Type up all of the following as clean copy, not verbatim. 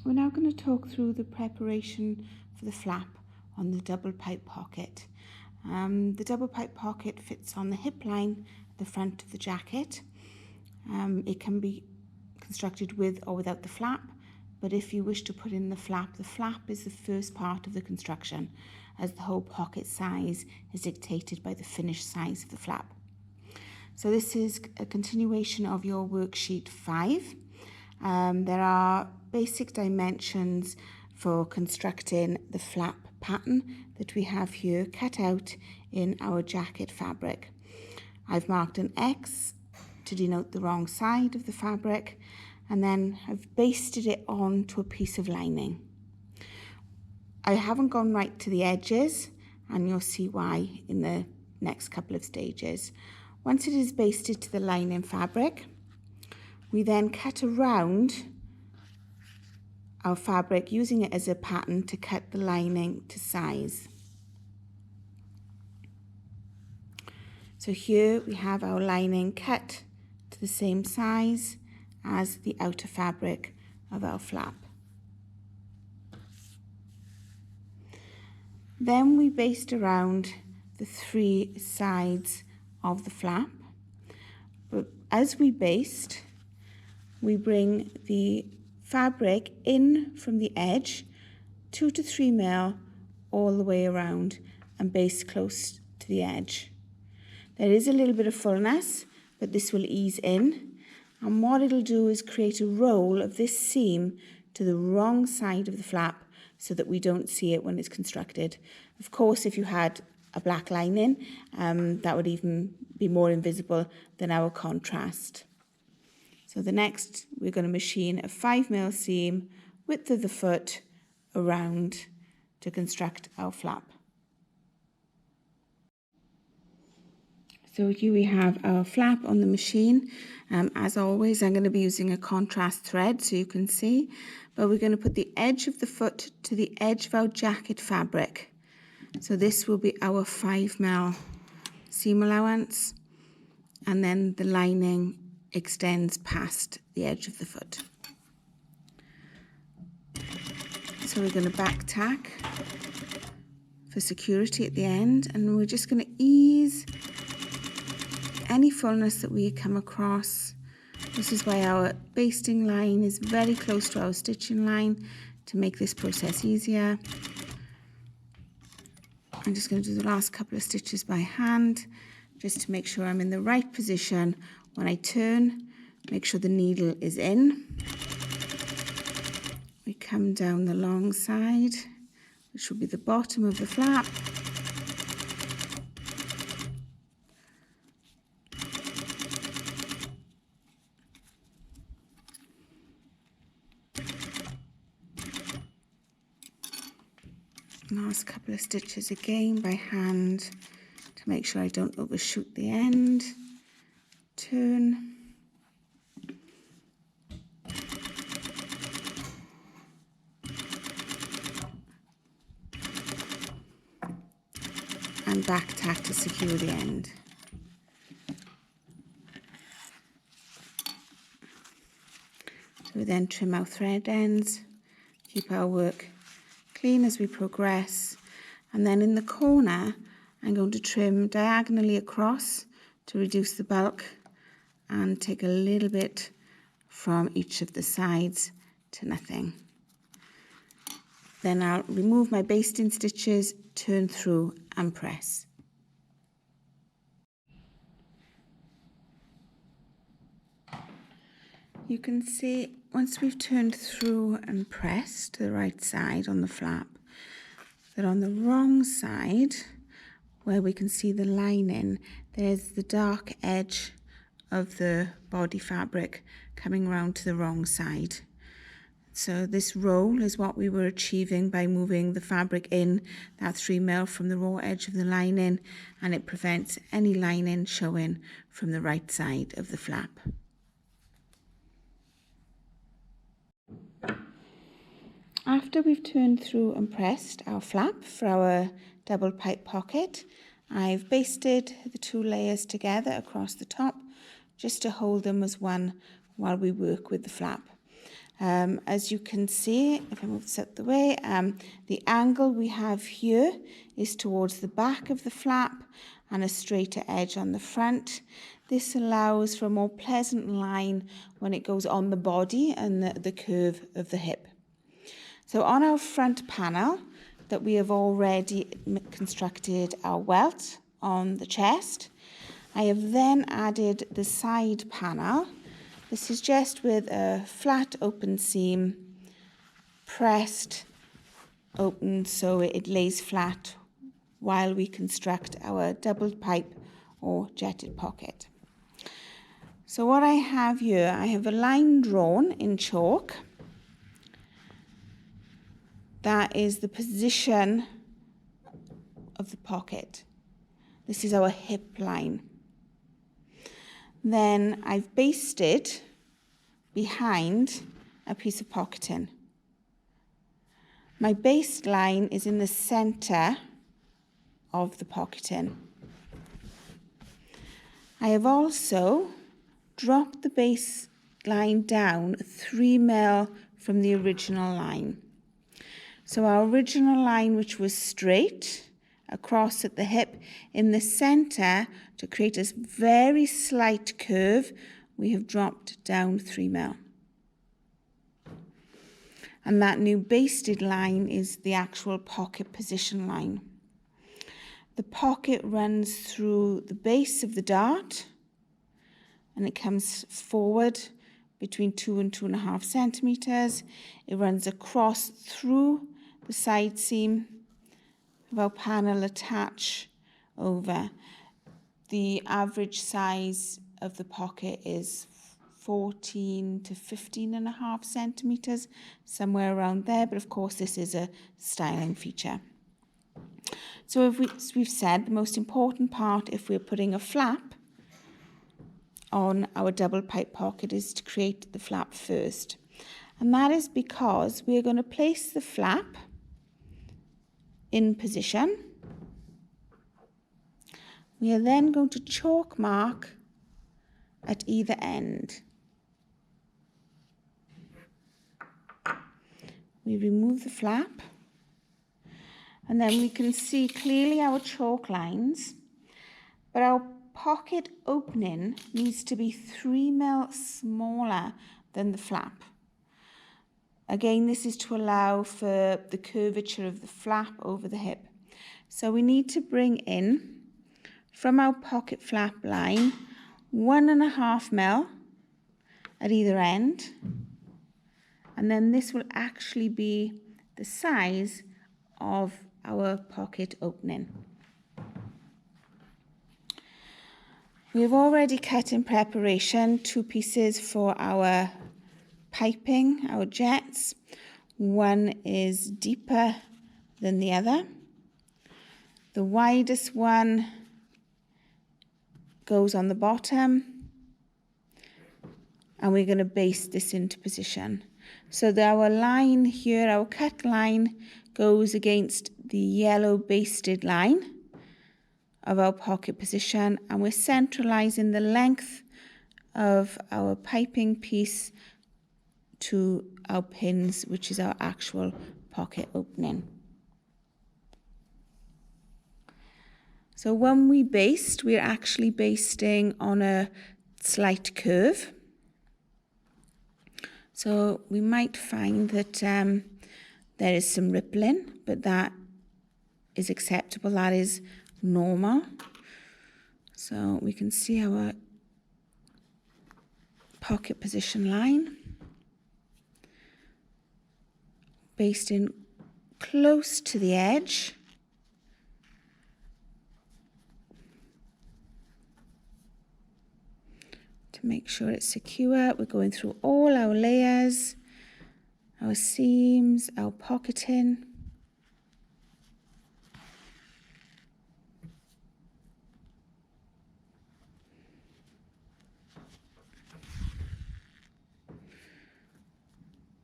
We're now going to talk through the preparation for the flap on the double pipe pocket. The double pipe pocket fits on the hip line at the front of the jacket. It can be constructed with or without the flap, but if you wish to put in the flap is the first part of the construction, as the whole pocket size is dictated by the finished size of the flap. So this is a continuation of your worksheet 5. There are basic dimensions for constructing the flap pattern that we have here cut out in our jacket fabric. I've marked an X to denote the wrong side of the fabric, and then I've basted it onto a piece of lining. I haven't gone right to the edges, and you'll see why in the next couple of stages. Once it is basted to the lining fabric, we then cut around our fabric using it as a pattern to cut the lining to size. So here we have our lining cut to the same size as the outer fabric of our flap. Then we baste around the 3 sides of the flap, but as we baste, we bring the fabric in from the edge 2 to 3 mil all the way around and baste close to the edge. There is a little bit of fullness, but this will ease in, and what it'll do is create a roll of this seam to the wrong side of the flap so that we don't see it when it's constructed. Of course, if you had a black lining, that would even be more invisible than our contrast. So the next, we're going to machine a 5 mil seam, width of the foot, around to construct our flap. So here we have our flap on the machine. As always, I'm going to be using a contrast thread so you can see, but we're going to put the edge of the foot to the edge of our jacket fabric. So this will be our 5 mil seam allowance, and then the lining extends past the edge of the foot. So we're going to back tack for security at the end, and we're just going to ease any fullness that we come across. This is why our basting line is very close to our stitching line to make this process easier. I'm just going to do the last couple of stitches by hand just to make sure I'm in the right position. When I turn, make sure the needle is in. We come down the long side, which will be the bottom of the flap. Last couple of stitches again by hand to make sure I don't overshoot the end. Turn. And back tack to secure the end. So we then trim our thread ends, keep our work clean as we progress, and then in the corner I'm going to trim diagonally across to reduce the bulk and take a little bit from each of the sides to nothing. Then I'll remove my basting stitches, turn through and press. You can see once we've turned through and pressed to the right side on the flap, that on the wrong side, where we can see the lining, there's the dark edge of the body fabric coming round to the wrong side. So this roll is what we were achieving by moving the fabric in that 3 mil from the raw edge of the lining, and it prevents any lining showing from the right side of the flap. After we've turned through and pressed our flap for our double pipe pocket, I've basted the 2 layers together across the top just to hold them as one while we work with the flap. As you can see, if I move this out of the way, the angle we have here is towards the back of the flap and a straighter edge on the front. This allows for a more pleasant line when it goes on the body and the curve of the hip. So on our front panel that we have already constructed our welt on the chest, I have then added the side panel. This is just with a flat open seam pressed open so it lays flat while we construct our double pipe or jetted pocket. So what I have here, I have a line drawn in chalk. That is the position of the pocket. This is our hip line. Then I've basted behind a piece of pocketing. My baste line is in the center of the pocketing. I have also dropped the base line down 3 mil from the original line. So our original line, which was straight across at the hip, in the center, to create a very slight curve, we have dropped down 3 mil. And that new basted line is the actual pocket position line. The pocket runs through the base of the dart, and it comes forward between 2 and 2.5 centimeters. It runs across through the side seam of our panel attach over. The average size of the pocket is 14 to 15.5 centimeters, somewhere around there, but of course this is a styling feature. So as we've said, the most important part if we're putting a flap on our double pipe pocket is to create the flap first. And that is because we're going to place the flap in position. We are then going to chalk mark at either end. We remove the flap, and then we can see clearly our chalk lines, but our pocket opening needs to be 3 mil smaller than the flap. Again, this is to allow for the curvature of the flap over the hip. So we need to bring in, from our pocket flap line, 1.5 mil at either end, and then this will actually be the size of our pocket opening. We have already cut in preparation 2 pieces for our piping, our jets. One is deeper than the other. The widest one goes on the bottom, and we're going to baste this into position. So that our line here, our cut line, goes against the yellow basted line of our pocket position, and we're centralizing the length of our piping piece to our pins, which is our actual pocket opening. So when we baste, we're actually basting on a slight curve. So we might find that there is some rippling, but that is acceptable, that is normal. So we can see our pocket position line, basting close to the edge. To make sure it's secure, we're going through all our layers, our seams, our pocketing.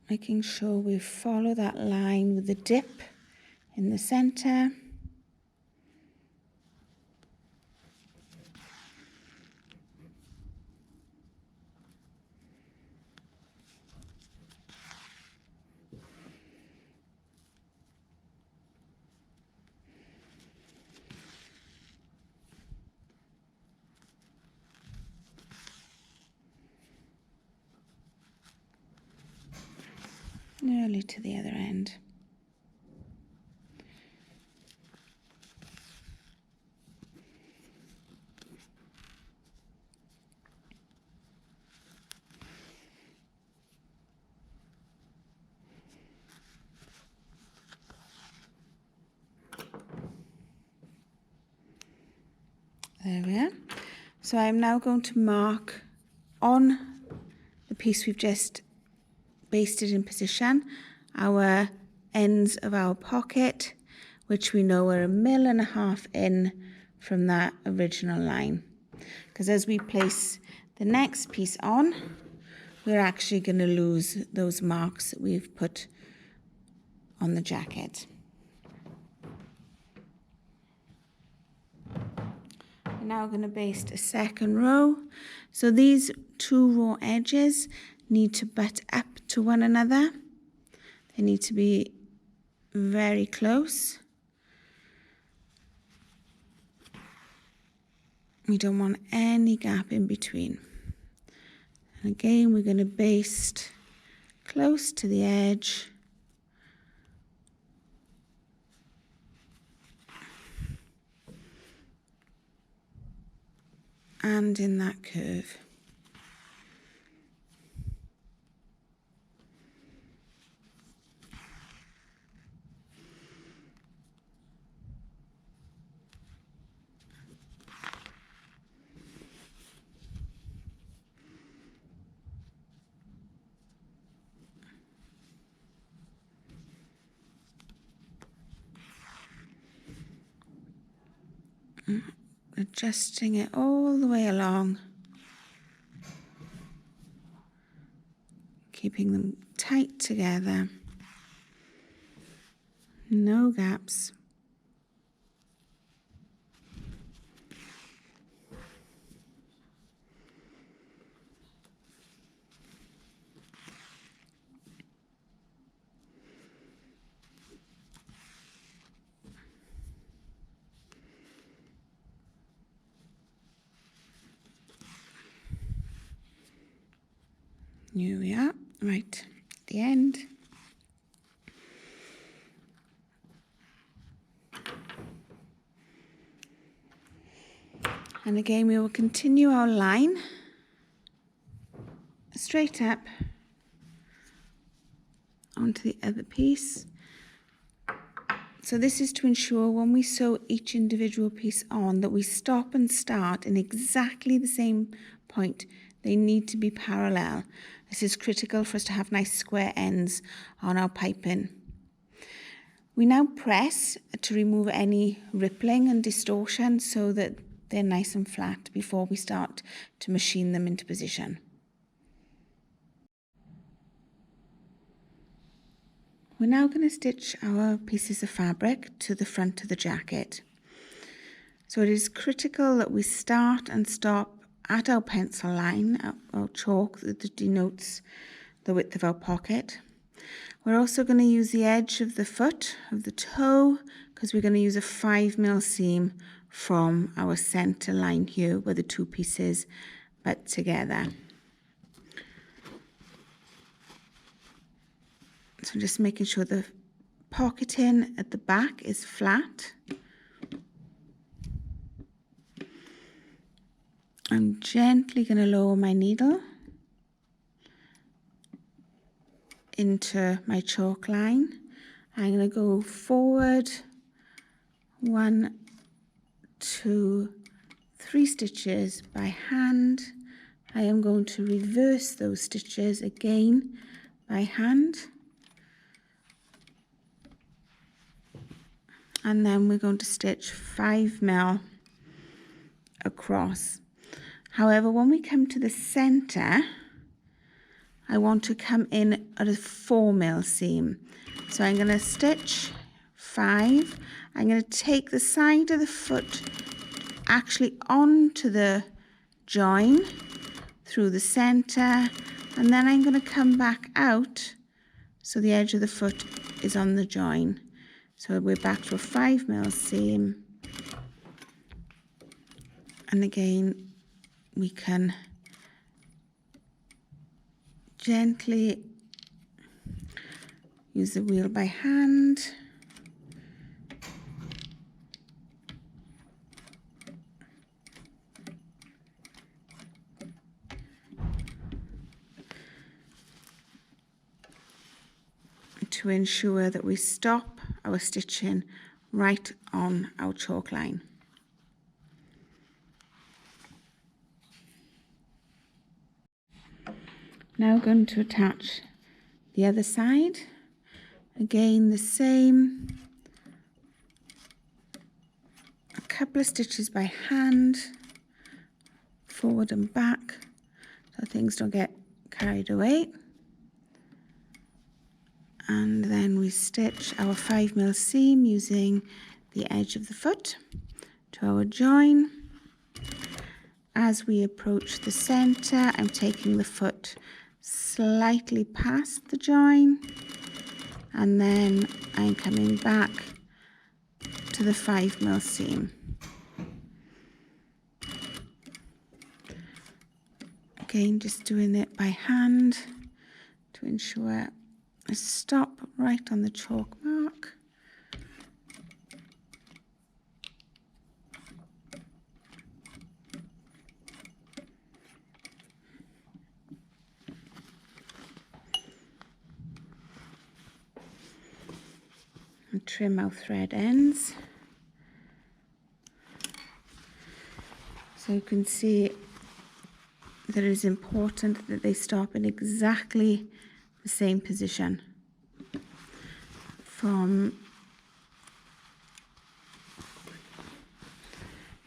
Making sure we follow that line with the dip in the center. nearly to the other end. There we are. So I'm now going to mark on the piece we've just basted in position our ends of our pocket, which we know are 1.5 mil in from that original line. Because as we place the next piece on, we're actually going to lose those marks that we've put on the jacket. We're now going to baste a second row. So these two raw edges need to butt up to one another. They need to be very close. We don't want any gap in between. And again, we're going to baste close to the edge. And in that curve. Adjusting it all the way along, keeping them tight together, no gaps. Here we are, right at the end. And again, we will continue our line straight up onto the other piece. So this is to ensure when we sew each individual piece on that we stop and start in exactly the same point. They need to be parallel. This is critical for us to have nice square ends on our piping. We now press to remove any rippling and distortion so that they're nice and flat before we start to machine them into position. We're now going to stitch our pieces of fabric to the front of the jacket. So it is critical that we start and stop at our pencil line, our chalk that denotes the width of our pocket. We're also going to use the edge of the foot, of the toe, because we're going to use a 5 mil seam from our center line here where the two pieces butt together. So just making sure the pocketing at the back is flat. I'm gently going to lower my needle into my chalk line. I'm going to go forward 1, 2, 3 stitches by hand. I am going to reverse those stitches again by hand. And then we're going to stitch 5 mil across. However, when we come to the center, I want to come in at a 4 mil seam. So I'm going to stitch 5. I'm going to take the side of the foot actually onto the join through the center, and then I'm going to come back out so the edge of the foot is on the join. So we're back to a 5 mil seam, and again we can gently use the wheel by hand. To ensure that we stop our stitching right on our chalk line. Now going to attach the other side. Again, the same. A couple of stitches by hand, forward and back, so things don't get carried away. And then we stitch our 5mm seam using the edge of the foot to our join. As we approach the center, I'm taking the foot slightly past the join, and then I'm coming back to the 5mm seam. Again, just doing it by hand to ensure I stop right on the chalk mark. And trim our thread ends. So you can see that it is important that they stop in exactly the same position from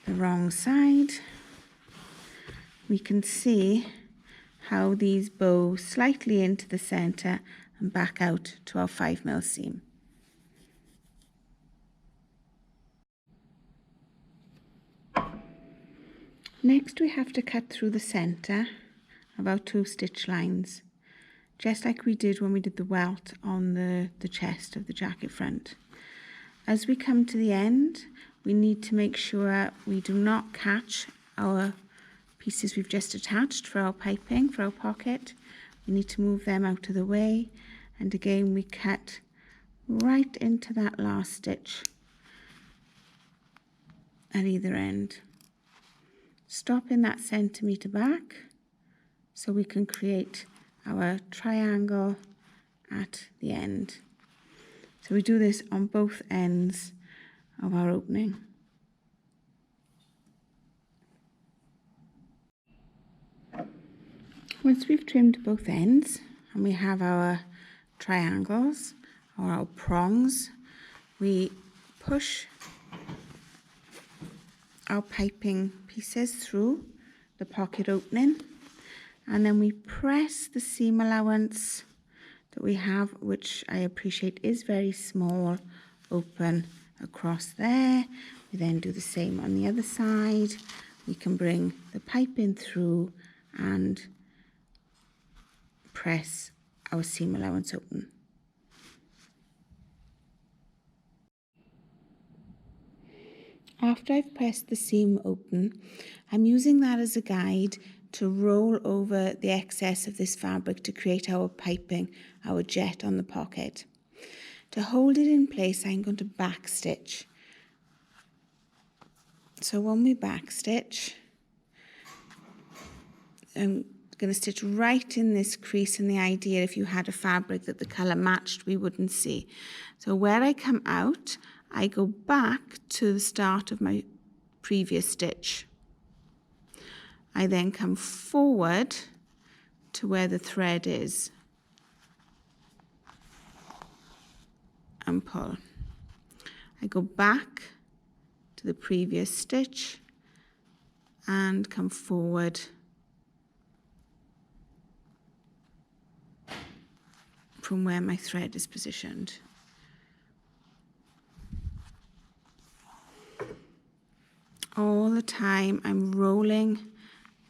the wrong side. We can see how these bow slightly into the center and back out to our 5mm seam. Next, we have to cut through the center of our 2 stitch lines, just like we did when we did the welt on the chest of the jacket front. As we come to the end, we need to make sure we do not catch our pieces we've just attached for our piping, for our pocket. We need to move them out of the way, and again we cut right into that last stitch at either end. Stopping that centimetre back so we can create our triangle at the end. So we do this on both ends of our opening. Once we've trimmed both ends and we have our triangles or our prongs, we push our piping pieces through the pocket opening, and then we press the seam allowance that we have, which I appreciate is very small, open across there. We then do the same on the other side. We can bring the piping through and press our seam allowance open. After I've pressed the seam open, I'm using that as a guide to roll over the excess of this fabric to create our piping, our jet on the pocket. To hold it in place, I'm going to backstitch. So when we backstitch, I'm going to stitch right in this crease, and the idea, if you had a fabric that the colour matched, we wouldn't see. So where I come out, I go back to the start of my previous stitch. I then come forward to where the thread is and pull. I go back to the previous stitch and come forward from where my thread is positioned. All the time I'm rolling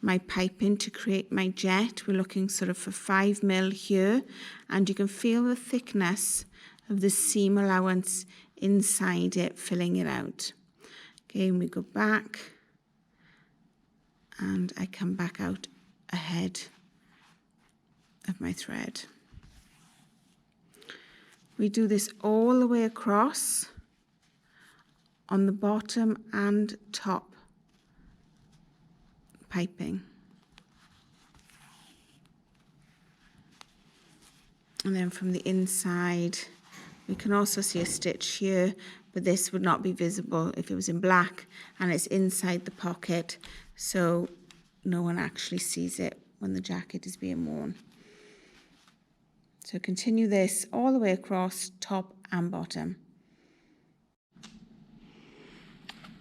my piping to create my jet. We're looking sort of for 5mm here, and you can feel the thickness of the seam allowance inside it, filling it out. Again, we go back and I come back out ahead of my thread. We do this all the way across on the bottom and top piping. And then from the inside, we can also see a stitch here, but this would not be visible if it was in black, and it's inside the pocket, so no one actually sees it when the jacket is being worn. So continue this all the way across, top and bottom.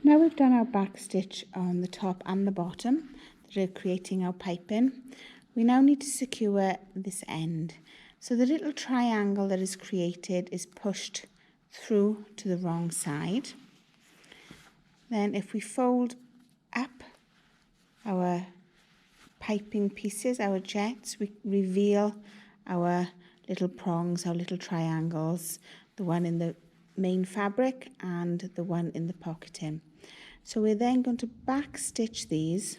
Now we've done our back stitch on the top and the bottom that are creating our piping. We now need to secure this end. So the little triangle that is created is pushed through to the wrong side. Then if we fold up our piping pieces, our jets, we reveal our little prongs, our little triangles, the one in the main fabric and the one in the pocketing. So we're then going to back stitch these,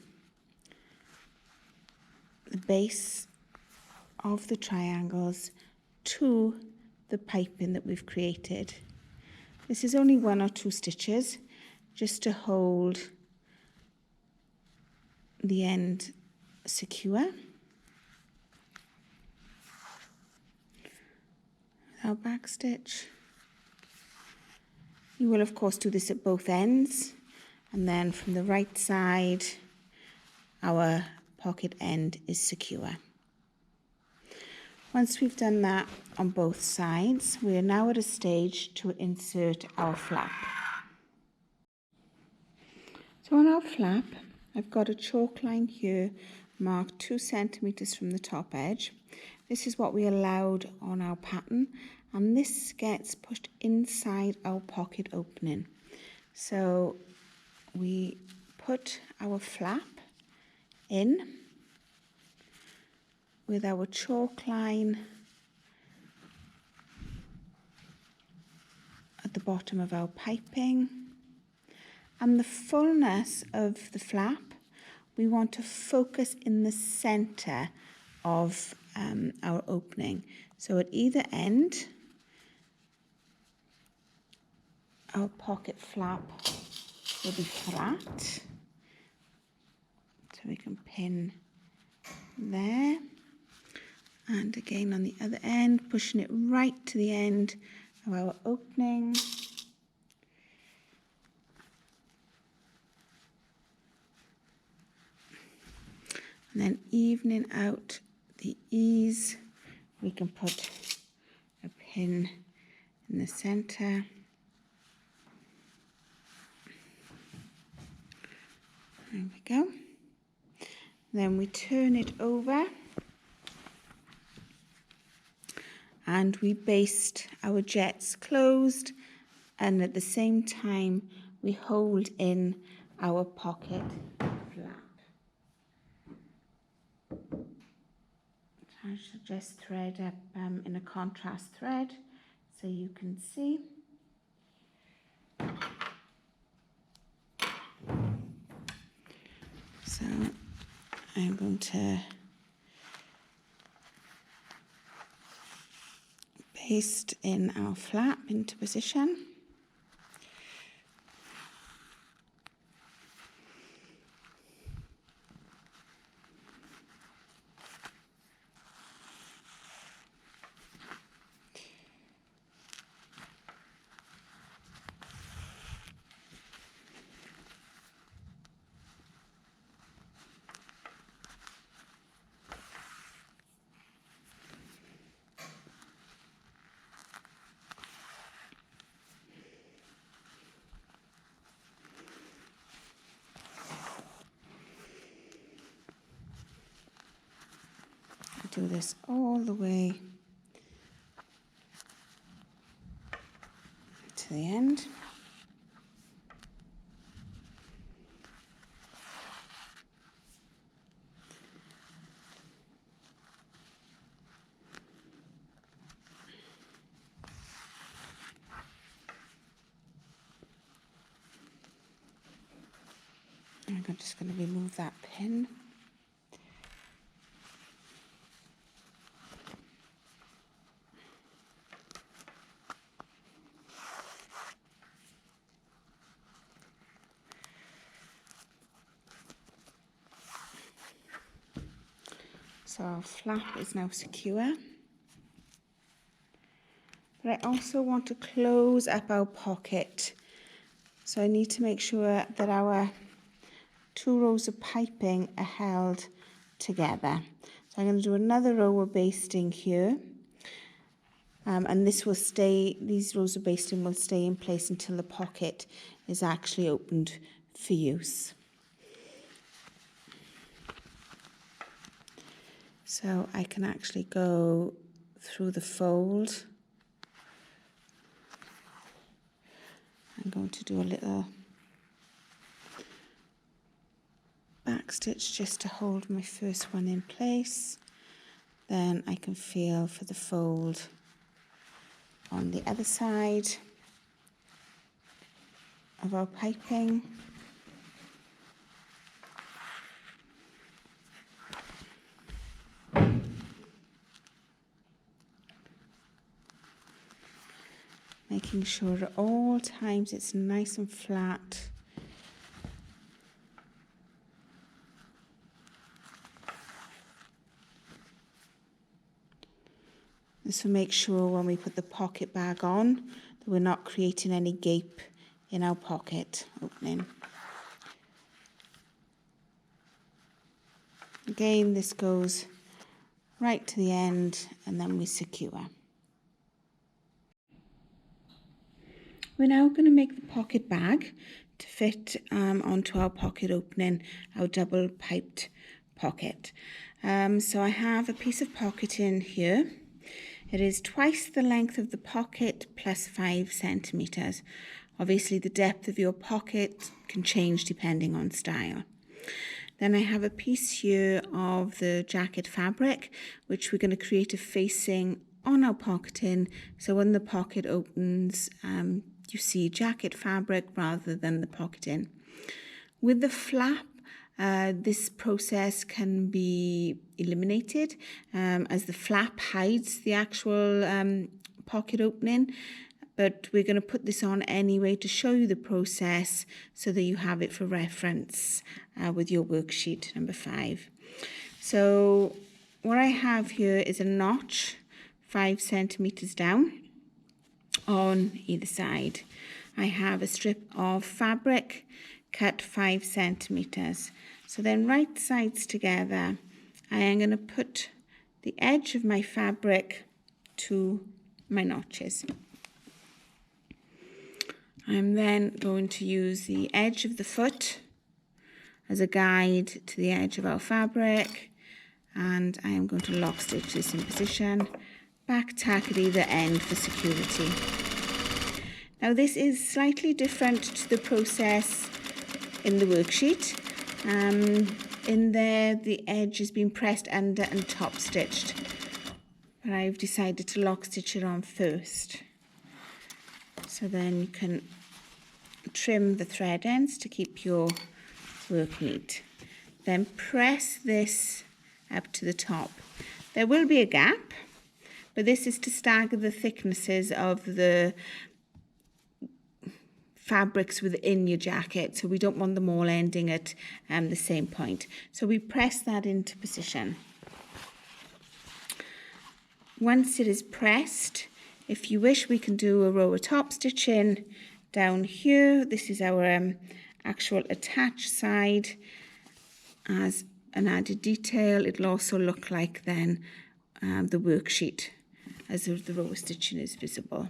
the base of the triangles to the piping that we've created. This is only 1 or 2 stitches just to hold the end secure. Our back stitch. You will of course do this at both ends, and then from the right side our pocket end is secure. Once we've done that on both sides, we are now at a stage to insert our flap. So on our flap, I've got a chalk line here marked 2 centimeters from the top edge. This is what we allowed on our pattern, and this gets pushed inside our pocket opening. So we put our flap in with our chalk line at the bottom of our piping, and the fullness of the flap we want to focus in the center of our opening. So at either end our pocket flap will be flat, so we can pin there. And again on the other end, pushing it right to the end of our opening. And then evening out the ease, we can put a pin in the center. There we go. Then we turn it over and we baste our jets closed, and at the same time we hold in our pocket flap. I should just thread up in a contrast thread so you can see. So I'm going to baste in our flap into position. Do this all the way to the end. I'm just going to remove that pin. So our flap is now secure. But I also want to close up our pocket. So I need to make sure that our 2 rows of piping are held together. So I'm going to do another row of basting here. And this will stay, these rows of basting will stay in place until the pocket is actually opened for use. So I can actually go through the fold. I'm going to do a little back stitch just to hold my first one in place. Then I can feel for the fold on the other side of our piping. Making sure at all times it's nice and flat. This will make sure when we put the pocket bag on that we're not creating any gape in our pocket opening. Again, this goes right to the end and then we secure. We're now going to make the pocket bag to fit onto our pocket opening, our double piped pocket. So I have a piece of pocket in here. It is twice the length of the pocket plus 5 centimetres. Obviously the depth of your pocket can change depending on style. Then I have a piece here of the jacket fabric, which we're going to create a facing on our pocketing, so when the pocket opens, you see jacket fabric rather than the pocketing. With the flap, this process can be eliminated as the flap hides the actual pocket opening, but we're going to put this on anyway to show you the process so that you have it for reference with your worksheet number 5. So what I have here is a notch 5 centimetres down on either side. I have a strip of fabric cut 5 centimetres. So then right sides together, I am going to put the edge of my fabric to my notches. I'm then going to use the edge of the foot as a guide to the edge of our fabric, and I am going to lock stitch this in position, back tack at either end for security. Now this is slightly different to the process in the worksheet. In there the edge has been pressed under and top stitched, but I've decided to lock stitch it on first. So then you can trim the thread ends to keep your work neat. Then press this up to the top. There will be a gap, but this is to stagger the thicknesses of the fabrics within your jacket, so we don't want them all ending at the same point. So we press that into position. Once it is pressed, if you wish, we can do a row of top stitching down here. This is our actual attached side. As an added detail, it'll also look like then the worksheet as the row of stitching is visible.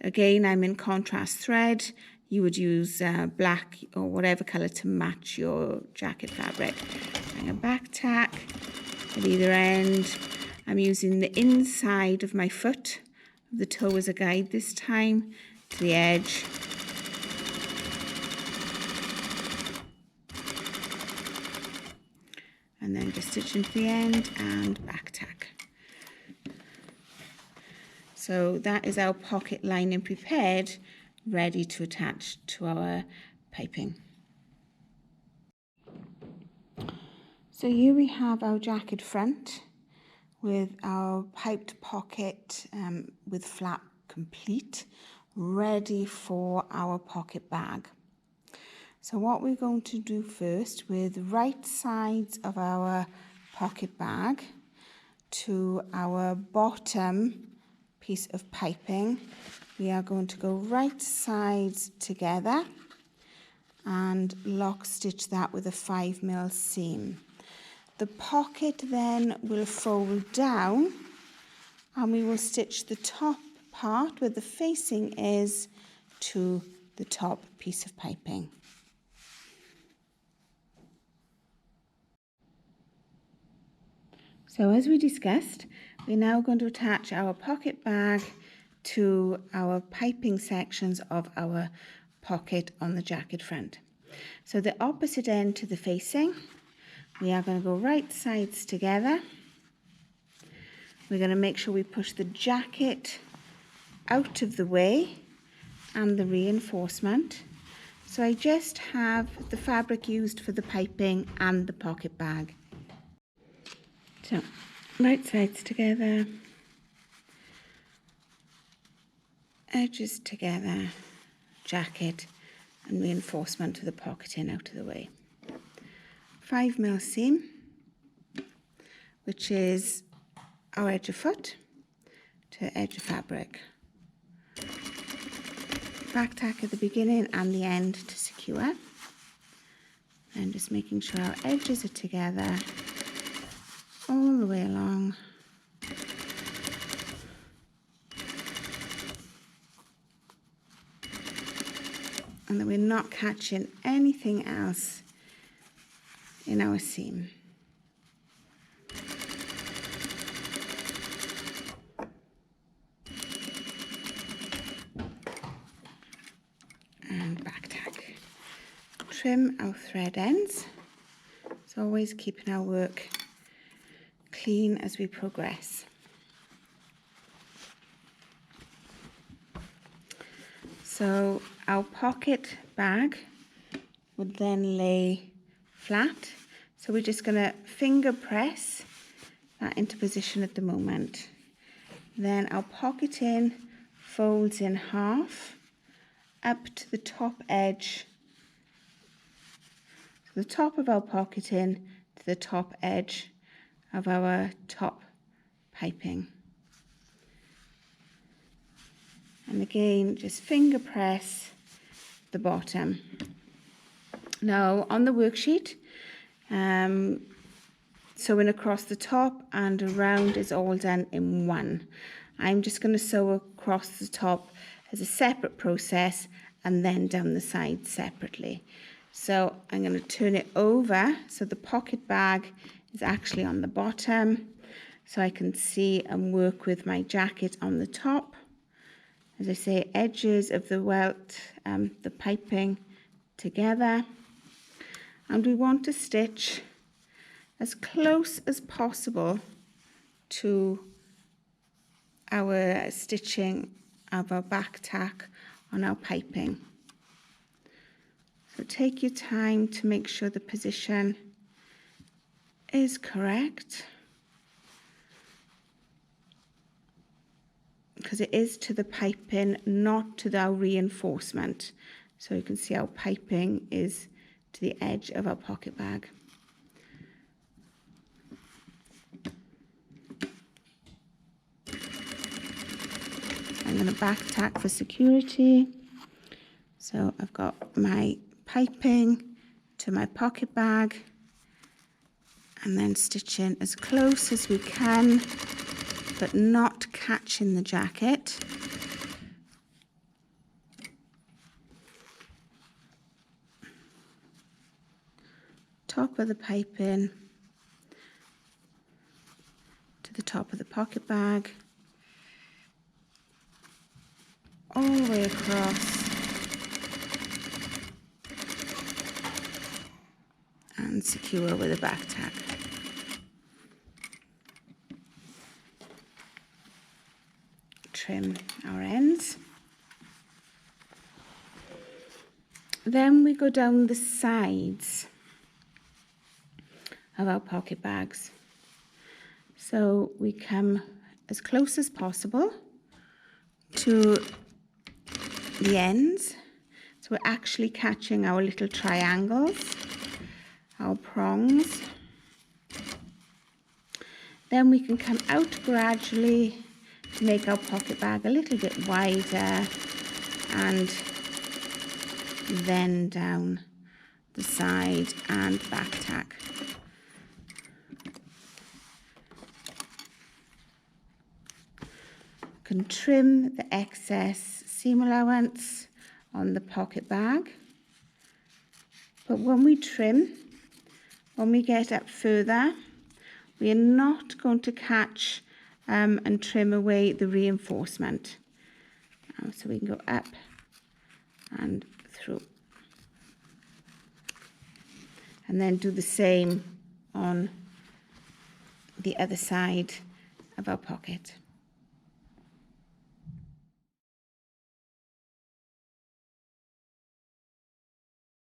Again, I'm in contrast thread. You would use black or whatever colour to match your jacket fabric. And a back tack at either end. I'm using the inside of my foot, the toe as a guide this time, to the edge. And then just stitch into the end and back tack. So that is our pocket lining prepared, ready to attach to our piping. So here we have our jacket front with our piped pocket with flap complete, ready for our pocket bag. So what we're going to do first, with right sides of our pocket bag to our bottom piece of piping, we are going to go right sides together and lock stitch that with a 5mm seam. The pocket then will fold down and we will stitch the top part where the facing is to the top piece of piping. So as we discussed, we're now going to attach our pocket bag to our piping sections of our pocket on the jacket front. So the opposite end to the facing, we are going to go right sides together. We're going to make sure we push the jacket out of the way and the reinforcement. So I just have the fabric used for the piping and the pocket bag. So right sides together, edges together, jacket and reinforcement to the pocketing out of the way. 5mm seam, which is our edge of foot to edge of fabric. Back tack at the beginning and the end to secure. And just making sure our edges are together all the way along. And that we're not catching anything else in our seam. And back tack. Trim our thread ends. So always keeping our work clean as we progress. So our pocket bag would then lay flat. So we're just going to finger press that into position at the moment. Then our pocketing folds in half up to the top edge. So the top of our pocketing to the top edge of our top piping. And again, just finger press the bottom. Now on the worksheet, sewing across the top and around is all done in one. I'm just going to sew across the top as a separate process and then down the sides separately. So I'm going to turn it over so the pocket bag is actually on the bottom, so I can see and work with my jacket on the top. As I say, edges of the welt, the piping together. And we want to stitch as close as possible to our stitching of our back tack on our piping. So take your time to make sure the position is correct, because it is to the piping, not to our reinforcement. So you can see our piping is to the edge of our pocket bag. I'm going to back tack for security. So I've got my piping to my pocket bag and then stitching as close as we can, but not catching the jacket. Top of the piping to the top of the pocket bag, all the way across, and secure with a back tack. Trim our ends. Then we go down the sides of our pocket bags. So we come as close as possible to the ends. So we're actually catching our little triangles, our prongs. Then we can come out gradually to make our pocket bag a little bit wider, and then down the side and back tack. Can trim the excess seam allowance on the pocket bag, but when we trim, when we get up further, we are not going to catch and trim away the reinforcement. So we can go up and through, and then do the same on the other side of our pocket.